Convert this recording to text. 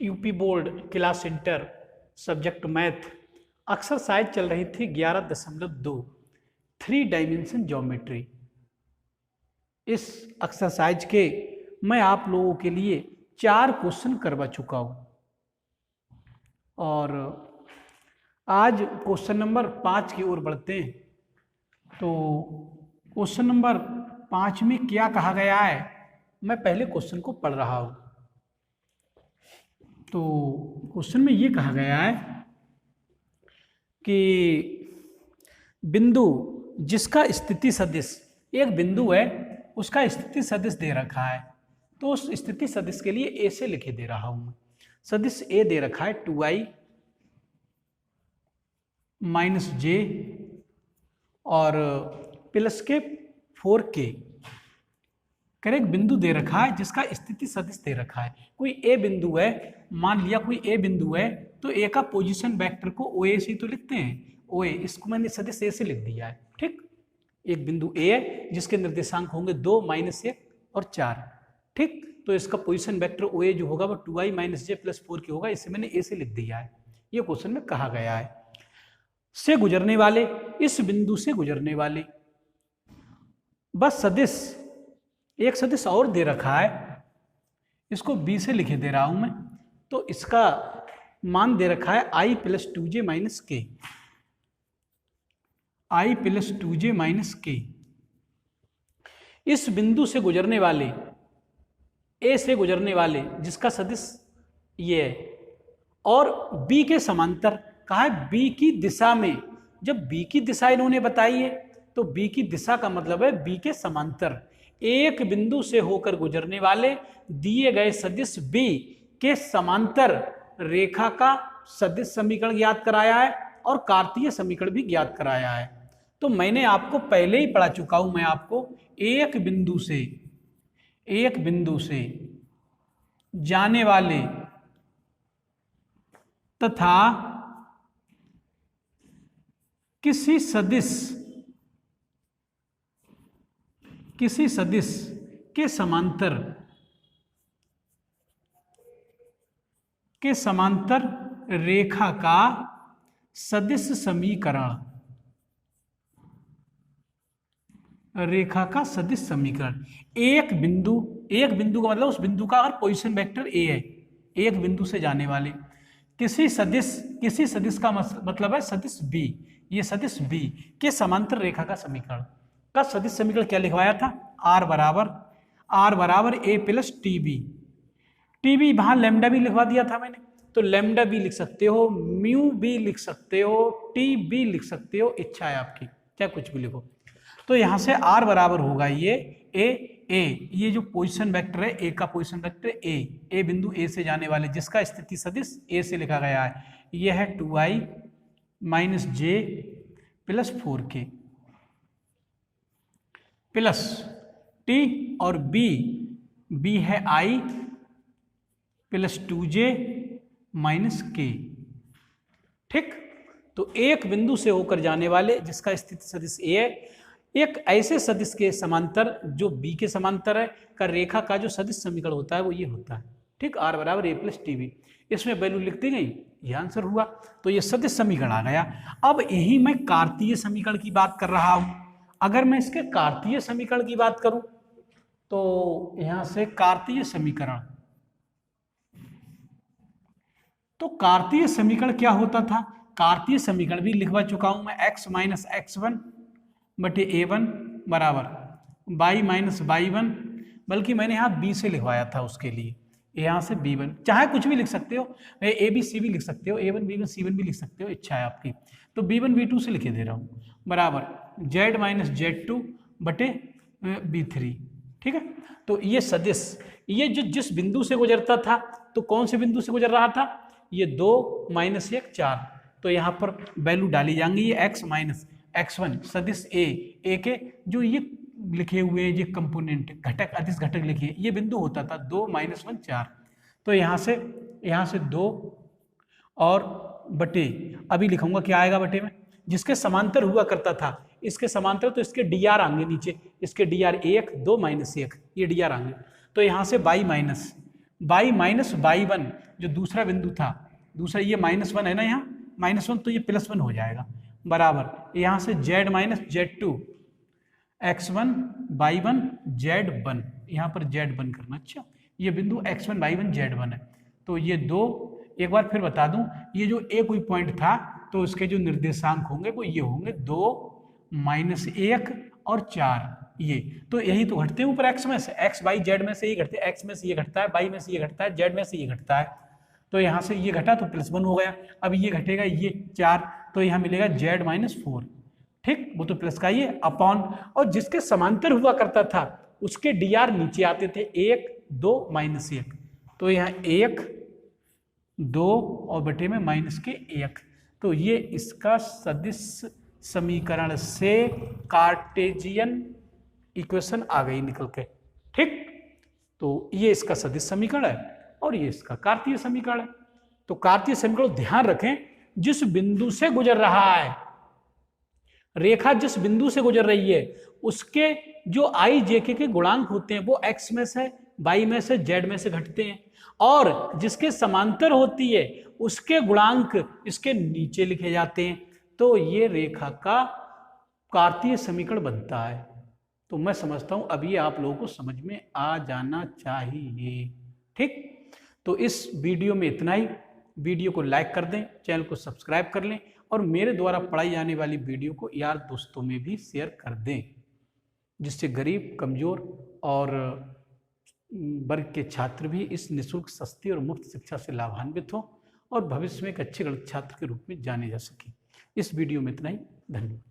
UP board class inter subject math exercise चल रही थी 11.2 3 डायमेंशन ज्योमेट्री। इस एक्सरसाइज के मैं आप लोगों के लिए 4 क्वेश्चन करवा चुका हूं और आज क्वेश्चन नंबर 5 की ओर बढ़ते हैं। तो क्वेश्चन नंबर 5 में क्या कहा गया है, मैं पहले क्वेश्चन को पढ़ रहा हूं। तो क्वेश्चन में ये कहा गया है कि बिंदु जिसका स्थिति सदिश, एक बिंदु है उसका स्थिति सदिश दे रखा है, तो उस स्थिति सदिश के लिए ए से लिखे दे रहा हूं मैं। सदिश ए दे रखा है 2i माइनस जे और प्लस के 4k। करेक्ट, बिंदु दे रखा है जिसका स्थिति सदिश दे रखा है। कोई ए बिंदु है, मान लिया कोई ए बिंदु है, तो ए का पोजीशन वेक्टर को ओ ए से तो लिखते हैं, ओ ए, इसको मैंने सदिश ए से लिख दिया है। ठीक, एक बिंदु ए है जिसके निर्देशांक होंगे 2, -1 और 4। ठीक, तो इसका पोजीशन वेक्टर ओ ए जो होगा वो 2i माइनस जे प्लस 4k होगा, इसे मैंने ए से लिख दिया है। ये क्वेश्चन में कहा गया है। से गुजरने वाले, इस बिंदु से गुजरने वाले बस सदिश, एक सदिश और दे रखा है, इसको b से लिखे दे रहा हूं मैं। तो इसका मान दे रखा है i प्लस 2j माइनस के, i प्लस 2j माइनस के। इस बिंदु से गुजरने वाले, a से गुजरने वाले जिसका सदिश ये है, और b के समांतर कहा है, b की दिशा में। जब b की दिशा इन्होंने बताई है तो b की दिशा का मतलब है b के समांतर एक बिंदु से होकर गुजरने वाले दिए गए सदिश b के समांतर रेखा का सदिश समीकरण ज्ञात कराया है और कार्तीय समीकरण भी ज्ञात कराया है। तो मैंने आपको पहले ही पढ़ा चुका हूं, मैं आपको एक बिंदु से जाने वाले तथा किसी सदिश के समांतर रेखा का सदिश समीकरण, एक बिंदु का मतलब उस बिंदु का अगर पोजीशन वेक्टर ए है, एक बिंदु से जाने वाले किसी सदिश का मतलब है सदिश बी, ये सदिश बी के समांतर रेखा का समीकरण का सदिश समीकरण क्या लिखवाया था, r बराबर a प्लस टीबी वहां लैम्डा भी लिखवा दिया था मैंने, तो लैम्डा भी लिख सकते हो, म्यू भी लिख सकते हो, टी भी लिख सकते हो, इच्छा है आपकी, चाहे कुछ भी लिखो। तो यहां से r बराबर होगा ये ए, ये जो पोजीशन वेक्टर है ए का पोजीशन वेक्टर ए बिंदु ए से जाने वाले जिसका स्थिति सदिश ए से लिखा गया है, ये है 2i माइनस जे प्लस 4k प्लस टी और बी है i प्लस 2j माइनस के। ठीक, तो एक बिंदु से होकर जाने वाले जिसका स्थिति सदिश ए है, एक ऐसे सदिश के समांतर जो b के समांतर है का रेखा का जो सदिश समीकरण होता है वो ये होता है। ठीक, r बराबर a प्लस टीबी, इसमें वैल्यू लिख दी गई, ये आंसर हुआ। तो ये सदिश समीकरण आ गया। अब यही मैं कार्तीय समीकरण की बात कर रहा हूं। अगर मैं इसके कार्तीय समीकरण की बात करूं तो यहां से कार्तीय समीकरण, तो कार्तीय समीकरण क्या होता था, कार्तीय समीकरण भी लिखवा चुका हूं मैं, x माइनस x1 बटे a1 बराबर y माइनस y1, बल्कि मैंने यहाँ b से लिखवाया था उसके लिए, यहाँ से b1, चाहे कुछ भी लिख सकते हो, a b c भी लिख सकते हो, a1 b1 c1 भी लिख सकते हो, इच्छा है आपकी। तो b1 b2 से लिखे दे रहा हूँ बराबर z माइनस z2 बटे b3। ठीक है, तो ये सदिश, ये जो जिस बिंदु से गुजरता था, तो कौन से बिंदु से गुजर रहा था, ये 2 -1 4, तो यहाँ पर वैल्यू डाली जाएंगी, ये x माइनस x1 सदिश ए के जो ये लिखे हुए हैं, ये कंपोनेंट घटक अदिश घटक लिखे, ये बिंदु होता था 2 -1 4, तो यहाँ से 2 और बटे, अभी लिखूंगा क्या आएगा बटे में, जिसके समांतर हुआ करता था, इसके समांतर तो इसके dr आएंगे नीचे, इसके dr 1 2 -1 ये dr आएंगे, तो यहाँ से y minus y minus y1 जो दूसरा बिंदु था, दूसरा ये -1 है ना, यहाँ -1 तो ये +1 हो जाएगा, बराबर यहाँ से z minus z2 x1 y1 z1, यहाँ पर z1 करना। अच्छा, ये बिंदु x1 y1 z1 है, तो ये दो, एक बार फिर बता दूं, ये जो ए कोई पॉइंट था तो इसके जो निर्देशांक होंगे वो ये होंगे 2, -1 और 4, ये तो यही तो घटते हैं ऊपर x में से, x y z में से ये घटते हैं, x में से ये घटता है, y में से ये घटता है, z में से ये घटता है, तो यहाँ से ये घटा तो +1 हो गया। अब ये घटेगा ये 4, तो यहाँ मिलेगा z - 4, ठीक, वो तो प्लस का ये अपॉन, और जिसके समांतर हुआ करता था उसके dr नीचे आते थे, 1 2 -1, तो यहाँ 1 2 और बटे में -1, तो ये इसका सदिश समीकरण से कार्टेशियन इक्वेशन आ गई निकल के, ठीक, तो ये इसका सदिश समीकरण है और ये इसका कार्तीय समीकरण है। तो कार्तीय समीकरण ध्यान रखें, जिस बिंदु से गुजर रहा है रेखा, जिस बिंदु से गुजर रही है उसके जो i j k के गुणांक होते हैं वो x में से, y में से, z में से घटते हैं, और जिसके समांतर होती है उसके गुणांक इसके नीचे लिखे जाते हैं, तो ये रेखा का कार्तीय समीकरण बनता है। तो मैं समझता हूं अभी आप लोगों को समझ में आ जाना चाहिए, ठीक। तो इस वीडियो में इतना ही, वीडियो को लाइक कर दें, चैनल को सब्सक्राइब कर लें, और मेरे द्वारा पढ़ाई जाने वाली वीडियो को यार दोस्तों में भी शेयर कर दें, जिससे गरीब, कमजोर और वर्ग के छात्र भी इस निःशुल्क, सस्ती और मुफ्त शिक्षा से लाभान्वित हो और भविष्य में एक अच्छे गणित छात्र के रूप में जाने जा सके। इस वीडियो में इतना ही, धन्यवाद।